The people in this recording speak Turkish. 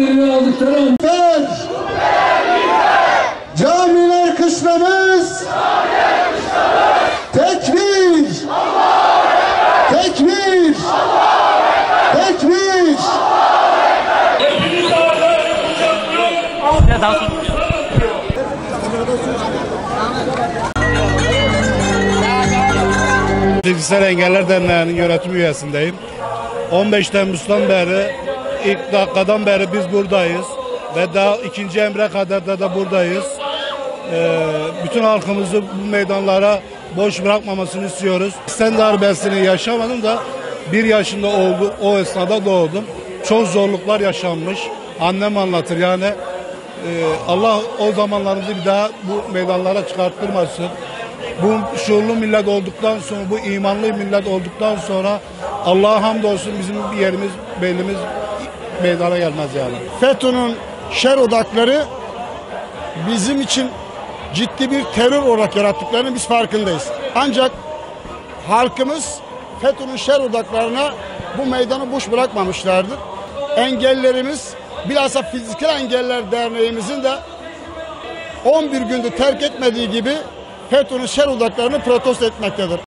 görevini aldıkları an. Camiler kışlamız. Tekbir. Tekbir. Tekbir. Fiziksel Engeller Derneği'nin yönetim üyesindeyim. 15 Temmuz'dan beri, ilk dakikadan beri biz buradayız. Ve daha ikinci emre kadar da buradayız. Bütün halkımızı bu meydanlara boş bırakmamasını istiyoruz. Sen darbesini yaşamadım da 1 yaşında oldu, o esnada doğdum. Çok zorluklar yaşanmış. Annem anlatır yani. Allah o zamanlarımızı bir daha bu meydanlara çıkarttırmasın. Bu şuurlu millet olduktan sonra, bu imanlı millet olduktan sonra Allah'a hamdolsun bizim bir yerimiz, belimiz meydana gelmez yani. FETÖ'nün şer odakları bizim için ciddi bir terör olarak yarattıklarını biz farkındayız. Ancak halkımız FETÖ'nün şer odaklarına bu meydanı boş bırakmamışlardır. Engellerimiz, bilhassa Fiziksel Engeller Derneğimizin de 11 gündür terk etmediği gibi FETÖ'nün şer odaklarını protesto etmektedir.